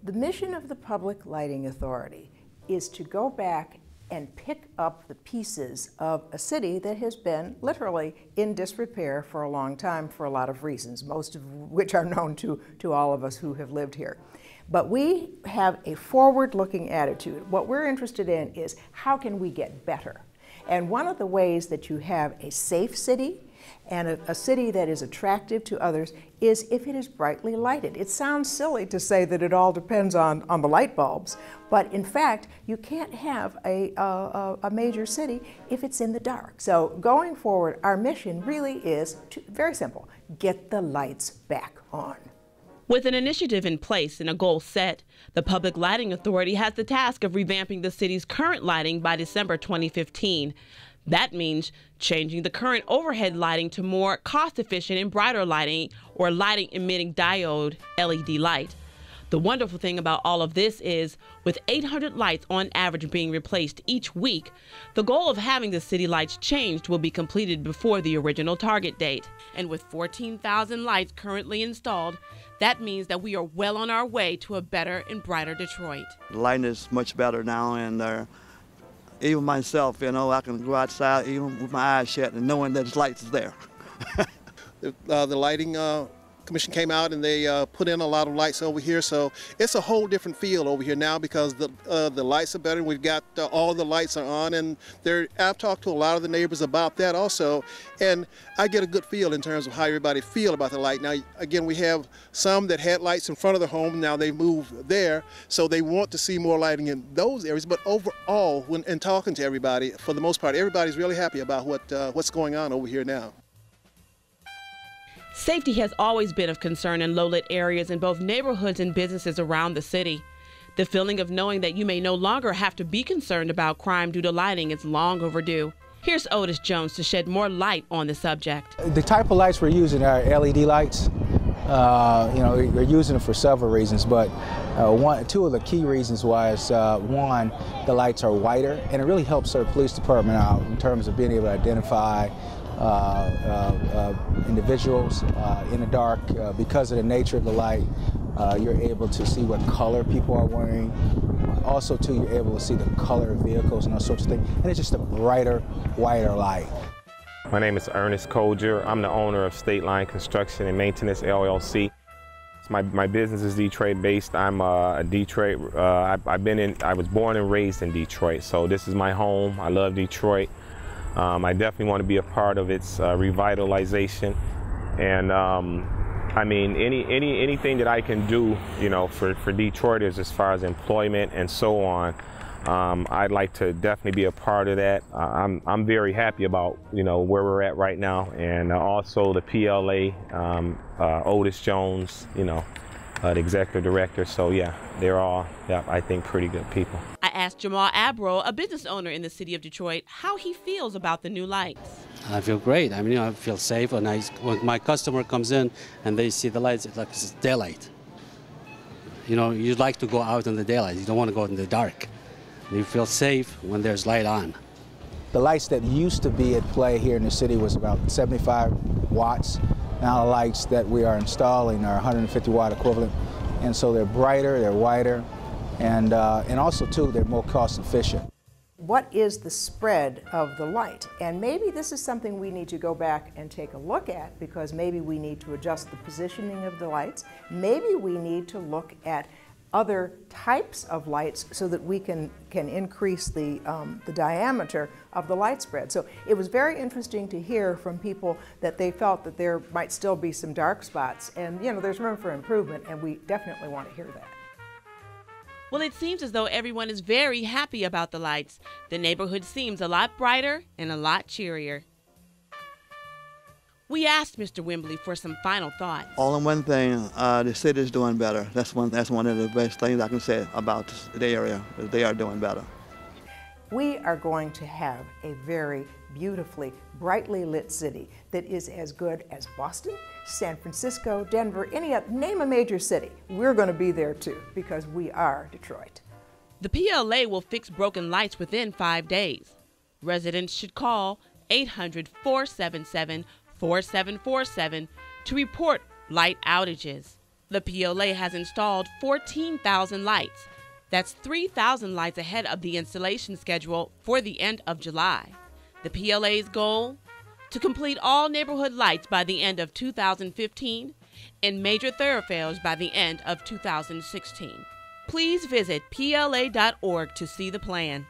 The mission of the Public Lighting Authority is to go back and pick up the pieces of a city that has been literally in disrepair for a long time for a lot of reasons, most of which are known to all of us who have lived here. But we have a forward-looking attitude. What we're interested in is how can we get better? And one of the ways that you have a safe city and a city that is attractive to others is if it is brightly lighted. It sounds silly to say that it all depends on the light bulbs, but in fact, you can't have a major city if it's in the dark. So going forward, our mission really is very simple: get the lights back on. With an initiative in place and a goal set, the Public Lighting Authority has the task of revamping the city's current lighting by December 2015. That means changing the current overhead lighting to more cost-efficient and brighter lighting, or lighting-emitting diode LED light. The wonderful thing about all of this is, with 800 lights on average being replaced each week, the goal of having the city lights changed will be completed before the original target date. And with 14,000 lights currently installed, that means that we are well on our way to a better and brighter Detroit. The lighting is much better now, and even myself, I can go outside even with my eyes shut and knowing that the lights is there. The lighting commission came out and they put in a lot of lights over here, so it's a whole different feel over here now because the lights are better. We've got all the lights are on, and I've talked to a lot of the neighbors about that also, and I get a good feel in terms of how everybody feel about the light. Now again, we have some that had lights in front of the home, now they moved there, so they want to see more lighting in those areas. But overall, in talking to everybody, for the most part, everybody's really happy about what's going on over here now. Safety has always been of concern in low-lit areas in both neighborhoods and businesses around the city. The feeling of knowing that you may no longer have to be concerned about crime due to lighting is long overdue. Here's Otis Jones to shed more light on the subject. The type of lights we're using are LED lights. We're using them for several reasons, but two of the key reasons was, one, the lights are whiter, and it really helps our police department out in terms of being able to identify individuals in the dark. Because of the nature of the light, you're able to see what color people are wearing. Also, too, you're able to see the color of vehicles and all sorts of things. And it's just a brighter, whiter light. My name is Ernest Colger. I'm the owner of State Line Construction and Maintenance, LLC. My business is Detroit-based. I'm a Detroit. I was born and raised in Detroit, so this is my home. I love Detroit. I definitely want to be a part of its revitalization, and I mean anything that I can do, for Detroiters as far as employment and so on. I'd like to definitely be a part of that. I'm very happy about where we're at right now, and also the PLA, Otis Jones, the executive director. So yeah, they're all, I think, pretty good people. I asked Jamal Abro, a business owner in the city of Detroit, how he feels about the new lights. I feel great. I mean, I feel safe when my customer comes in and they see the lights. It's like it's daylight. You'd like to go out in the daylight. You don't want to go in the dark. You feel safe when there's light on. The lights that used to be at play here in the city was about 75 watts. Now the lights that we are installing are 150 watt equivalent, and so they're brighter, they're whiter, and also too they're more cost efficient. What is the spread of the light? And maybe this is something we need to go back and take a look at, because maybe we need to adjust the positioning of the lights. Maybe we need to look at other types of lights so that we can increase the diameter of the light spread. So it was very interesting to hear from people that they felt that there might still be some dark spots, and there's room for improvement, and we definitely want to hear that. Well, it seems as though everyone is very happy about the lights. The neighborhood seems a lot brighter and a lot cheerier. We asked Mr. Wembley for some final thoughts. All in one thing, the city is doing better. That's one of the best things I can say about the area, is they are doing better. We are going to have a very beautifully, brightly lit city that is as good as Boston, San Francisco, Denver, name a major city. We're going to be there too, because we are Detroit. The PLA will fix broken lights within 5 days. Residents should call 800-477-4747 to report light outages. The PLA has installed 14,000 lights. That's 3,000 lights ahead of the installation schedule for the end of July. The PLA's goal? To complete all neighborhood lights by the end of 2015 and major thoroughfares by the end of 2016. Please visit PLA.org to see the plan.